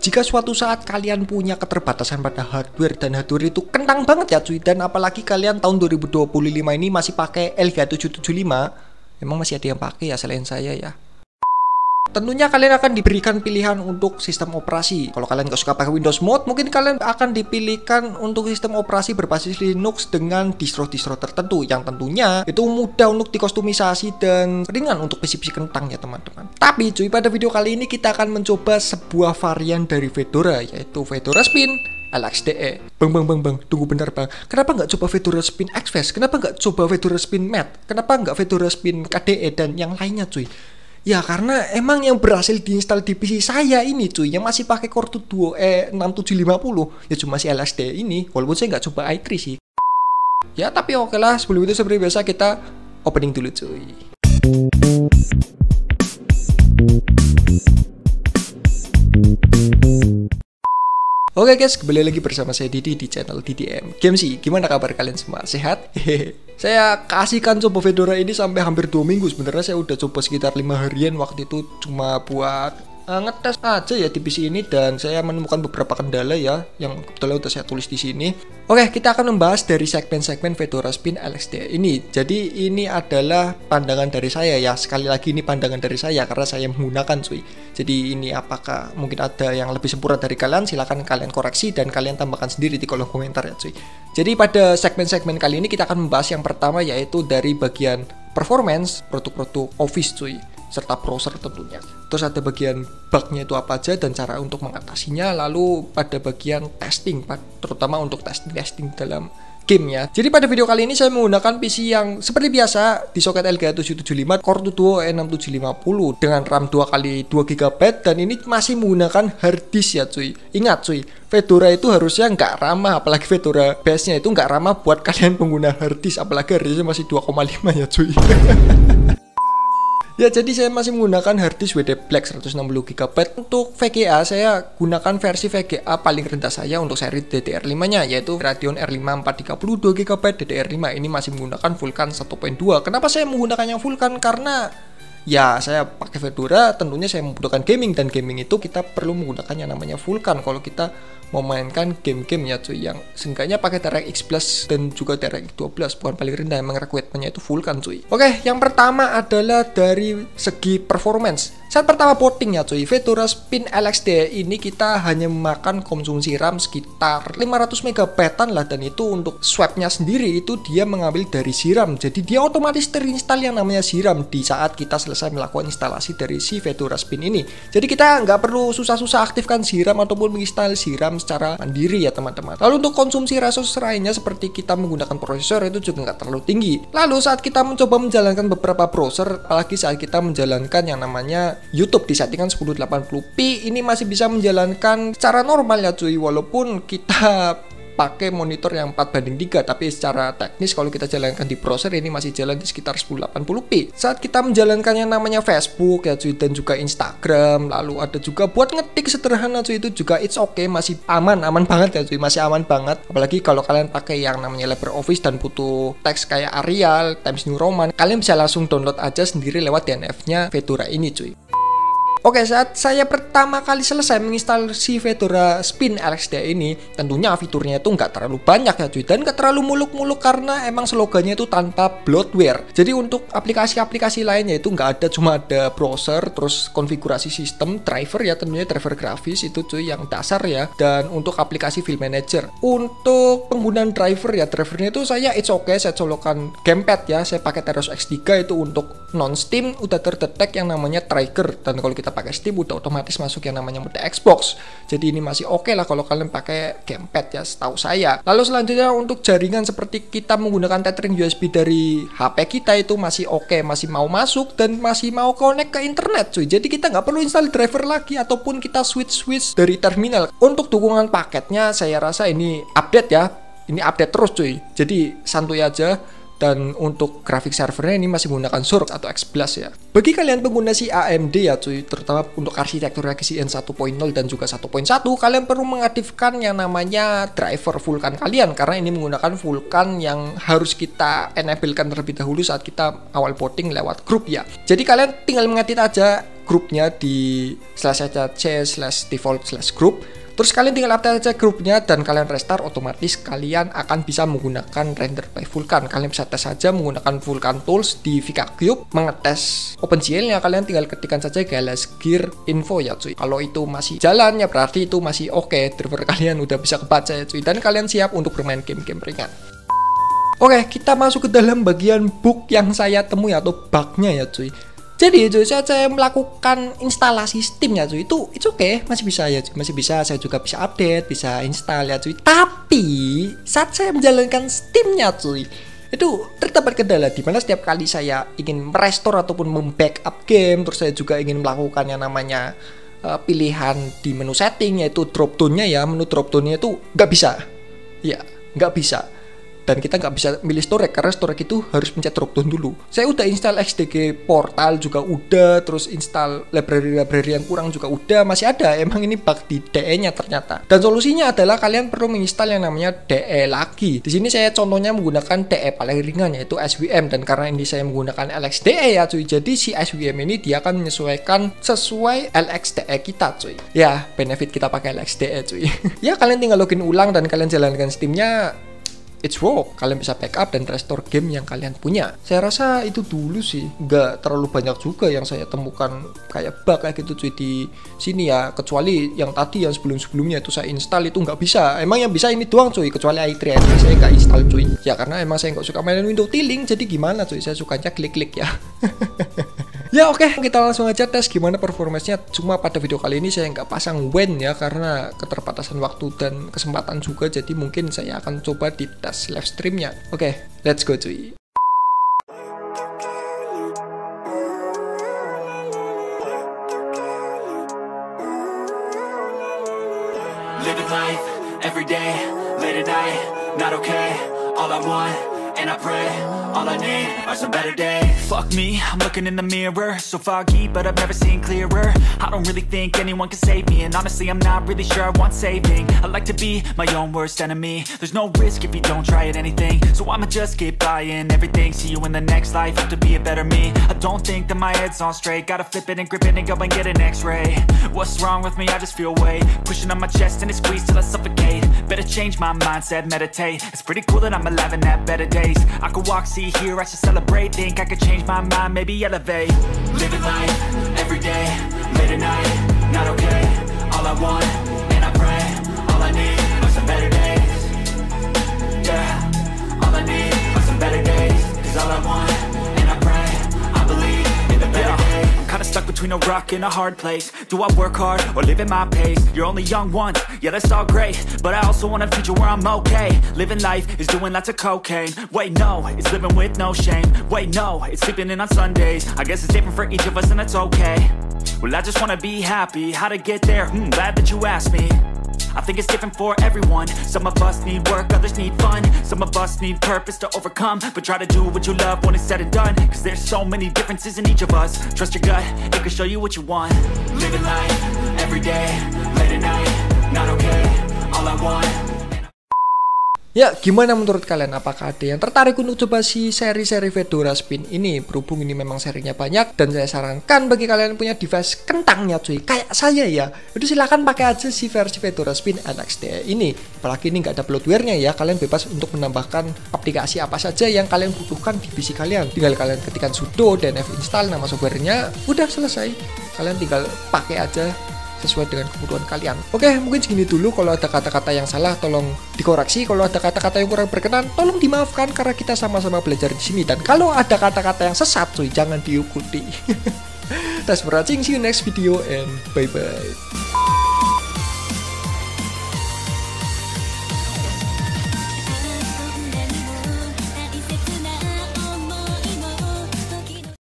Jika suatu saat kalian punya keterbatasan pada hardware dan hardware itu kentang banget ya cuy, dan apalagi kalian tahun 2025 ini masih pakai Elgato 775, emang masih ada yang pakai ya selain saya ya. Tentunya kalian akan diberikan pilihan untuk sistem operasi. Kalau kalian nggak suka pakai Windows Mode, mungkin kalian akan dipilihkan untuk sistem operasi berbasis Linux dengan distro-distro tertentu yang tentunya itu mudah untuk dikostumisasi dan ringan untuk PC-PC kentang ya teman-teman. Tapi cuy, pada video kali ini kita akan mencoba sebuah varian dari Fedora, yaitu Fedora Spin LXDE. Bang, tunggu bentar bang. Kenapa nggak coba Fedora Spin XFast? Kenapa nggak coba Fedora Spin Matte? Kenapa nggak Fedora Spin KDE dan yang lainnya cuy? Ya karena emang yang berhasil diinstal di PC saya ini cuy, yang masih pakai Core 2 Duo E6750 ya cuma si LXDE ini, walaupun saya nggak coba i3 sih. Ya tapi oke lah, sebelum itu seperti biasa kita opening dulu cuy. Oke guys, kembali lagi bersama saya Didi di channel DDM Gamesy. Gimana kabar kalian semua? Sehat? Hehehe. Saya kasihkan coba Fedora ini sampai hampir 2 minggu. Sebenarnya saya udah coba sekitar 5 harian waktu itu, cuma buat ngetes aja ya di PC ini, dan saya menemukan beberapa kendala ya yang kebetulan udah saya tulis di sini. Oke, kita akan membahas dari segmen-segmen Fedora Spin LXDE ini. Jadi ini adalah pandangan dari saya ya. Sekali lagi ini pandangan dari saya karena saya menggunakan cuy. Jadi ini apakah mungkin ada yang lebih sempurna dari kalian, silahkan kalian koreksi dan kalian tambahkan sendiri di kolom komentar ya cuy. Jadi pada segmen-segmen kali ini kita akan membahas yang pertama, yaitu dari bagian performance produk-produk Office cuy, serta browser tentunya. Terus ada bagian bugnya itu apa aja dan cara untuk mengatasinya. Lalu pada bagian testing, terutama untuk testing dalam game ya. Jadi pada video kali ini saya menggunakan PC yang seperti biasa di soket Elgato 775 Core 2 Duo E6750 dengan RAM 2x2GB, dan ini masih menggunakan hard disk ya cuy. Ingat cuy, Fedora itu harusnya nggak ramah, apalagi Fedora base-nya itu nggak ramah buat kalian pengguna hard disk, apalagi hard disknya masih 2,5 ya cuy. Ya, jadi saya masih menggunakan harddisk WD Black 160GB. Untuk VGA saya gunakan versi VGA paling rendah saya untuk seri DDR5 nya, yaitu Radeon R5 432GB DDR5. Ini masih menggunakan Vulkan 1.2. Kenapa saya menggunakan yang Vulkan? Karena ya saya pakai Fedora, tentunya saya membutuhkan gaming, dan gaming itu kita perlu menggunakan yang namanya Vulkan kalau kita memainkan game-game ya cuy, yang seenggaknya pakai DirectX Plus dan juga DirectX 12, bukan paling rendah, emang requirementnya itu Vulkan cuy. Oke, yang pertama adalah dari segi performance. Saat pertama booting ya cuy, Fedora Spin LXDE ini kita hanya memakan konsumsi RAM sekitar 500 MB lah, dan itu untuk swapnya sendiri itu dia mengambil dari SIRAM, jadi dia otomatis terinstall yang namanya SIRAM di saat kita selesai melakukan instalasi dari si Fedora Spin ini. Jadi kita nggak perlu susah-susah aktifkan SIRAM ataupun menginstal SIRAM secara mandiri ya teman-teman. Lalu untuk konsumsi resource lainnya seperti kita menggunakan prosesor itu juga nggak terlalu tinggi. Lalu saat kita mencoba menjalankan beberapa browser, apalagi saat kita menjalankan yang namanya YouTube di settingan 1080p, ini masih bisa menjalankan secara normal ya cuy, walaupun kita pakai monitor yang 4:3, tapi secara teknis kalau kita jalankan di browser ini masih jalan di sekitar 1080p. Saat kita menjalankan yang namanya Facebook ya cuy, dan juga Instagram, lalu ada juga buat ngetik sederhana cuy, itu juga it's okay, masih aman banget ya cuy, masih aman banget. Apalagi kalau kalian pakai yang namanya LibreOffice dan butuh teks kayak Arial, Times New Roman, kalian bisa langsung download aja sendiri lewat DNF-nya Fedora ini cuy. Oke, saat saya pertama kali selesai menginstal si Fedora Spin LXDE ini, tentunya fiturnya itu nggak terlalu banyak ya cuy, dan nggak terlalu muluk-muluk karena emang slogannya itu tanpa bloatware. Jadi untuk aplikasi-aplikasi lainnya itu nggak ada, cuma ada browser, terus konfigurasi sistem, driver ya tentunya driver grafis itu cuy yang dasar ya, dan untuk aplikasi file manager. Untuk penggunaan driver ya, drivernya itu saya it's okay, saya colokan gamepad ya, saya pakai Teros X3 itu untuk non-Steam udah terdetek yang namanya trigger, dan kalau kita pakai Steam udah otomatis masuk yang namanya mode Xbox. Jadi ini masih oke lah kalau kalian pakai gamepad ya setahu saya. Lalu selanjutnya untuk jaringan, seperti kita menggunakan tethering USB dari HP kita itu masih oke, masih mau masuk dan masih mau connect ke internet cuy. Jadi kita nggak perlu install driver lagi ataupun kita switch dari terminal. Untuk dukungan paketnya saya rasa ini update ya, ini update terus cuy, jadi santuy aja. Dan untuk grafik servernya ini masih menggunakan Zurk atau X-Blast ya. Bagi kalian pengguna si AMD ya cuy, terutama untuk arsitektur Ryzen 1.0 dan juga 1.1, kalian perlu mengaktifkan yang namanya driver Vulkan kalian, karena ini menggunakan Vulkan yang harus kita enablekan terlebih dahulu saat kita awal booting lewat grup ya. Jadi kalian tinggal mengedit aja grupnya di /c/default/group. Terus kalian tinggal update aja grupnya dan kalian restart, otomatis kalian akan bisa menggunakan render by Vulkan. Kalian bisa tes saja menggunakan Vulkan Tools di VK Cube, mengetes OpenGL-nya. Kalian tinggal ketikkan saja GLS Gear Info ya cuy. Kalau itu masih jalan ya berarti itu masih oke, driver kalian udah bisa kebaca ya cuy, dan kalian siap untuk bermain game-game ringan. Oke, kita masuk ke dalam bagian bug yang saya temui atau bugnya ya cuy. Jadi cuy, saya melakukan instalasi Steam ya cuy, itu oke, masih bisa ya cuy, masih bisa, saya juga bisa update, bisa install ya cuy. Tapi saat saya menjalankan Steamnya cuy, itu terdapat kendala di mana setiap kali saya ingin merestore ataupun membackup game, terus saya juga ingin melakukan yang namanya pilihan di menu setting, yaitu drop down-nya ya, menu drop down-nya itu nggak bisa, ya nggak bisa. Dan kita nggak bisa milih storage karena storage itu harus pencet drop down dulu. Saya udah install XDG Portal juga udah, terus install library yang kurang juga udah, masih ada. Emang ini bug di DE-nya ternyata. Dan solusinya adalah kalian perlu menginstal yang namanya DE lagi. Di sini saya contohnya menggunakan DE paling ringan yaitu SVM, dan karena ini saya menggunakan LXDE ya cuy. Jadi si SVM ini dia akan menyesuaikan sesuai LXDE kita cuy. Ya, benefit kita pakai LXDE cuy. Ya, kalian tinggal login ulang dan kalian jalankan Steam-nya. It's work, kalian bisa backup dan restore game yang kalian punya. Saya rasa itu dulu sih, nggak terlalu banyak juga yang saya temukan kayak bug kayak gitu cuy di sini ya. Kecuali yang tadi yang sebelumnya itu saya install itu nggak bisa. Emang yang bisa ini doang cuy, kecuali i3 saya nggak install cuy. Ya karena emang saya nggak suka mainin window tiling, jadi gimana cuy, saya sukanya klik-klik ya. Ya oke, kita langsung aja tes gimana performanya. Cuma pada video kali ini saya nggak pasang WAN ya, karena keterbatasan waktu dan kesempatan juga. Jadi mungkin saya akan coba di tes live streamnya. Oke, let's go cuy. Living life, every day, late at night, not okay. All I want, and I pray, all I need are some better days. Fuck me, I'm looking in the mirror, so foggy, but I've never seen clearer. I don't really think anyone can save me, and honestly I'm not really sure I want saving. I like to be my own worst enemy. There's no risk if you don't try at anything, so I'ma just keep buying everything. See you in the next life, have to be a better me. I don't think that my head's on straight, gotta flip it and grip it and go and get an x-ray. What's wrong with me? I just feel weight pushing on my chest and it squeezes till I suffocate. Better change my mindset, meditate. It's pretty cool that I'm alive and have better days. I could walk, see, hear, I should celebrate. Think I could change my mind, maybe elevate. Living life, every day, late at night, not okay. All I want, and I pray, all I need are some better days. Yeah, all I need are some better days. Cause all I want, and I pray, I believe in the better days. I'm kinda stuck between a rock and a hard place. Do I work hard or live at my pace? You're only young once, yeah that's all great, but I also want a future where I'm okay. Living life is doing lots of cocaine. Wait no, it's living with no shame. Wait no, it's sleeping in on Sundays. I guess it's different for each of us and that's okay. Well I just wanna be happy, how to get there? Glad that you asked me. I think it's different for everyone. Some of us need work, others need fun. Some of us need purpose to overcome. But try to do what you love when it's said and done. Cause there's so many differences in each of us. Trust your gut, it can show you what you want. Living life, every day, late at night, not okay. All I want. Ya, gimana menurut kalian? Apakah ada yang tertarik untuk coba si seri-seri Fedora Spin ini? Berhubung ini memang serinya banyak, dan saya sarankan bagi kalian punya device kentangnya cuy, kayak saya ya, itu silahkan pakai aja si versi Fedora Spin LXDE ini. Apalagi ini nggak ada bloatware-nya ya, kalian bebas untuk menambahkan aplikasi apa saja yang kalian butuhkan di PC kalian. Tinggal kalian ketikkan sudo dnf install nama softwarenya, udah selesai. Kalian tinggal pakai aja sesuai dengan kebutuhan kalian. Oke, mungkin segini dulu. Kalau ada kata-kata yang salah, tolong dikoreksi. Kalau ada kata-kata yang kurang berkenan, tolong dimaafkan karena kita sama-sama belajar di sini. Dan kalau ada kata-kata yang sesat, cuy, jangan diikuti. Thanks for watching. See you next video and bye-bye.